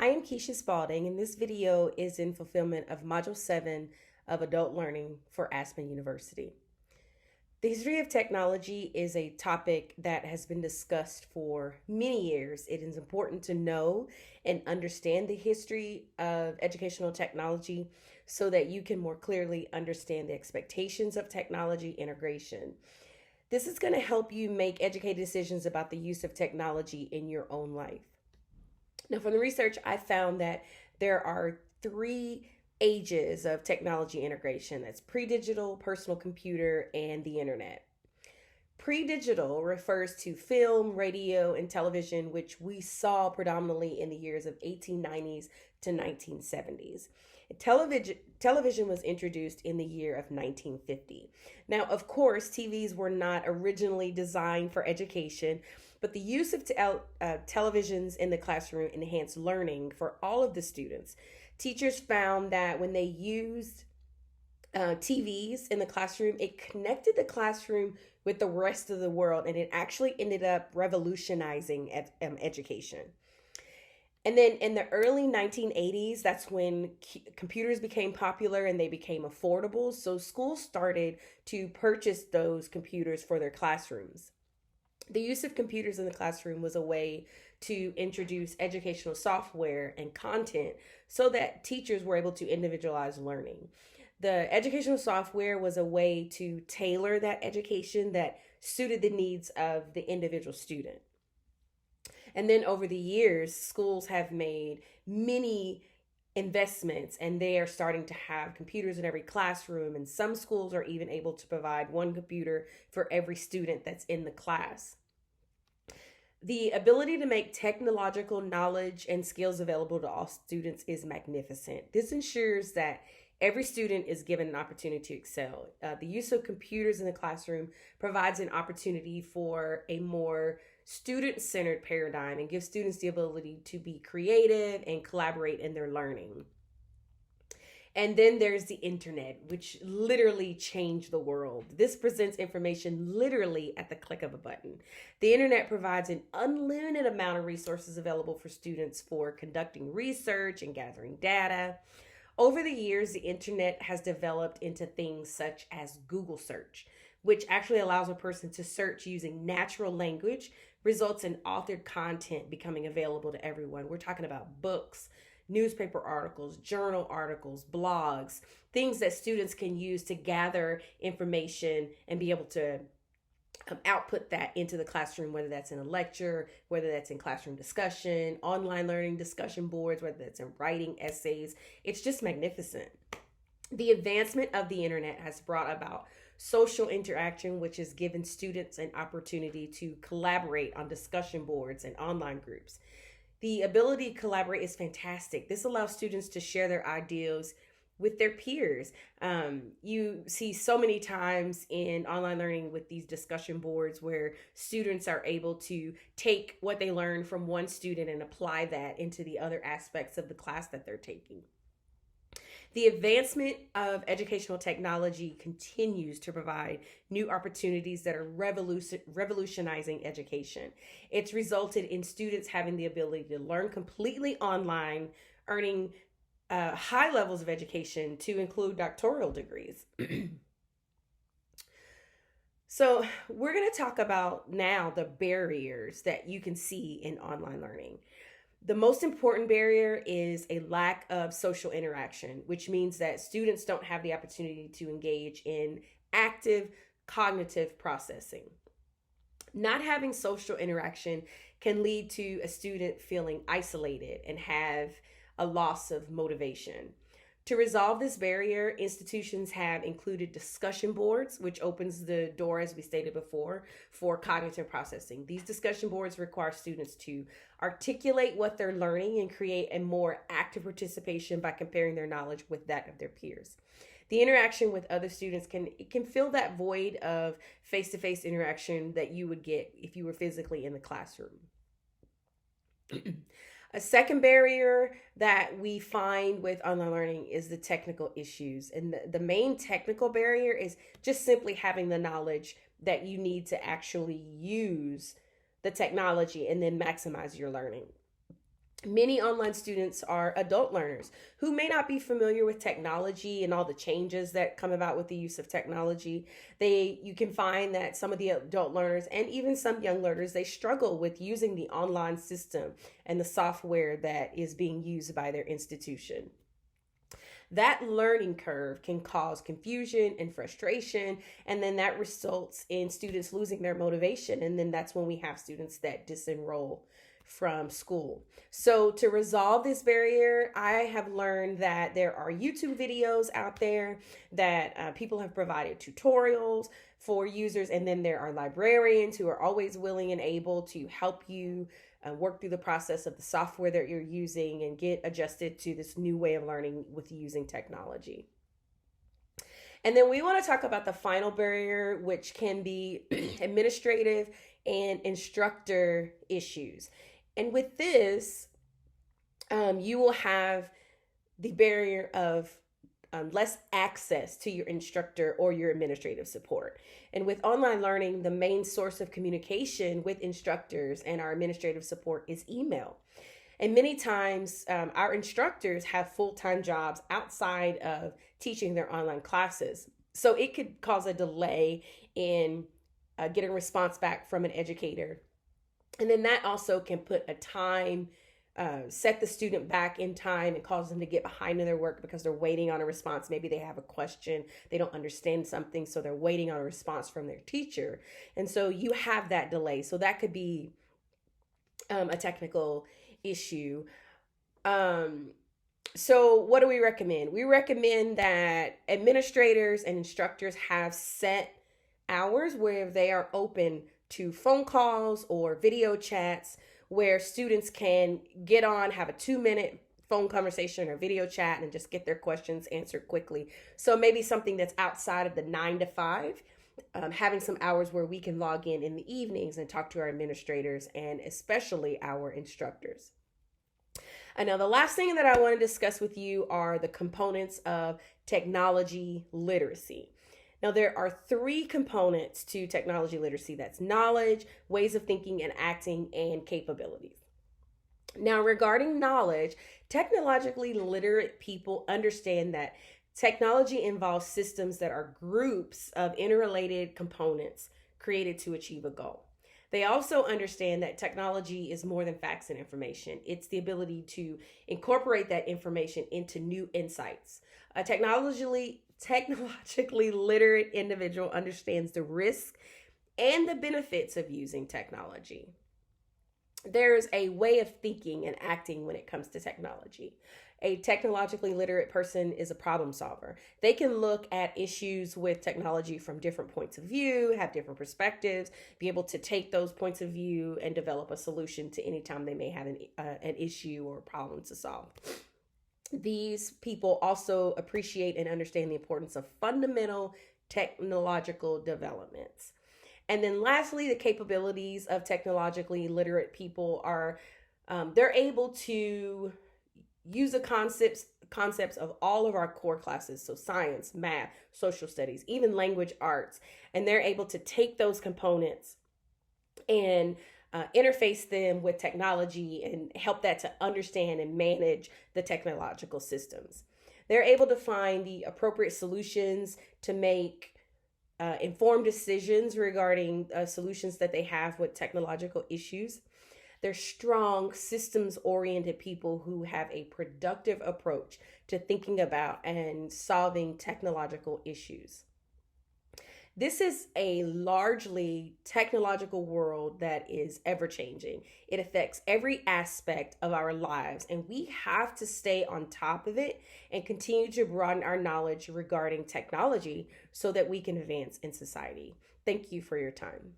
I am Keisha Spaulding, and this video is in fulfillment of Module 7 of Adult Learning for Aspen University. The history of technology is a topic that has been discussed for many years. It is important to know and understand the history of educational technology so that you can more clearly understand the expectations of technology integration. This is going to help you make educated decisions about the use of technology in your own life. Now, from the research, I found that there are three ages of technology integration. That's pre-digital, personal computer, and the internet. Pre-digital refers to film, radio, and television, which we saw predominantly in the years of 1890s to 1970s. Television was introduced in the year of 1950. Now, of course, TVs were not originally designed for education, but the use of televisions in the classroom enhanced learning for all of the students. Teachers found that when they used TVs in the classroom, it connected the classroom with the rest of the world, and it actually ended up revolutionizing education. And then in the early 1980s, that's when computers became popular and they became affordable. So schools started to purchase those computers for their classrooms. The use of computers in the classroom was a way to introduce educational software and content so that teachers were able to individualize learning. The educational software was a way to tailor that education that suited the needs of the individual student. And then over the years, schools have made many investments and they are starting to have computers in every classroom. And some schools are even able to provide one computer for every student that's in the class. The ability to make technological knowledge and skills available to all students is magnificent. This ensures that every student is given an opportunity to excel. The use of computers in the classroom provides an opportunity for a more student-centered paradigm and gives students the ability to be creative and collaborate in their learning. And then there's the internet, which literally changed the world. This presents information literally at the click of a button. The internet provides an unlimited amount of resources available for students for conducting research and gathering data. Over the years, the internet has developed into things such as Google search, which actually allows a person to search using natural language, results in authored content becoming available to everyone. We're talking about books, newspaper articles, journal articles, blogs, things that students can use to gather information and be able to output that into the classroom, whether that's in a lecture, whether that's in classroom discussion, online learning discussion boards, whether that's in writing essays. It's just magnificent. The advancement of the internet has brought about social interaction, which has given students an opportunity to collaborate on discussion boards and online groups. The ability to collaborate is fantastic. This allows students to share their ideas with their peers. You see so many times in online learning with these discussion boards where students are able to take what they learn from one student and apply that into the other aspects of the class that they're taking. The advancement of educational technology continues to provide new opportunities that are revolutionizing education. It's resulted in students having the ability to learn completely online, earning high levels of education to include doctoral degrees. So we're going to talk about now the barriers that you can see in online learning. The most important barrier is a lack of social interaction, which means that students don't have the opportunity to engage in active cognitive processing. Not having social interaction can lead to a student feeling isolated and have a loss of motivation. To resolve this barrier, institutions have included discussion boards, which opens the door, as we stated before, for cognitive processing. These discussion boards require students to articulate what they're learning and create a more active participation by comparing their knowledge with that of their peers. The interaction with other students can fill that void of face-to-face interaction that you would get if you were physically in the classroom. A second barrier that we find with online learning is the technical issues. And the main technical barrier is just simply having the knowledge that you need to actually use the technology and then maximize your learning. Many online students are adult learners who may not be familiar with technology and all the changes that come about with the use of technology. You can find that some of the adult learners and even some young learners, they struggle with using the online system and the software that is being used by their institution. That learning curve can cause confusion and frustration, and then that results in students losing their motivation. And then that's when we have students that disenroll from school. So to resolve this barrier, I have learned that there are YouTube videos out there that people have provided tutorials for users, and then there are librarians who are always willing and able to help you work through the process of the software that you're using and get adjusted to this new way of learning with using technology. And then we want to talk about the final barrier, which can be administrative and instructor issues. And with this, you will have the barrier of less access to your instructor or your administrative support. And with online learning, the main source of communication with instructors and our administrative support is email. And many times, our instructors have full-time jobs outside of teaching their online classes. So it could cause a delay in getting a response back from an educator. And then that also can put a time, set the student back in time and cause them to get behind in their work because they're waiting on a response. Maybe they have a question, they don't understand something, so they're waiting on a response from their teacher. And so you have that delay. So that could be a technical issue. So what do we recommend? We recommend that administrators and instructors have set hours where they are open to phone calls or video chats where students can get on, have a 2-minute phone conversation or video chat and just get their questions answered quickly. So maybe something that's outside of the 9 to 5, having some hours where we can log in the evenings and talk to our administrators and especially our instructors. And now the last thing that I want to discuss with you are the components of technology literacy. Now, there are 3 components to technology literacy. That's knowledge, ways of thinking and acting, and capabilities. Now, regarding knowledge, technologically literate people understand that technology involves systems that are groups of interrelated components created to achieve a goal. They also understand that technology is more than facts and information. It's the ability to incorporate that information into new insights. A technologically literate individual understands the risk and the benefits of using technology. There's a way of thinking and acting when it comes to technology. A technologically literate person is a problem solver. They can look at issues with technology from different points of view, have different perspectives, be able to take those points of view and develop a solution to any time they may have an issue or a problem to solve. These people also appreciate and understand the importance of fundamental technological developments. And then lastly, the capabilities of technologically literate people are they're able to use the concepts of all of our core classes, so science, math, social studies, even language arts, and they're able to take those components and interface them with technology and help that to understand and manage the technological systems. They're able to find the appropriate solutions to make informed decisions regarding solutions that they have with technological issues. They're strong, systems-oriented people who have a productive approach to thinking about and solving technological issues. This is a largely technological world that is ever-changing. It affects every aspect of our lives, and we have to stay on top of it and continue to broaden our knowledge regarding technology so that we can advance in society. Thank you for your time.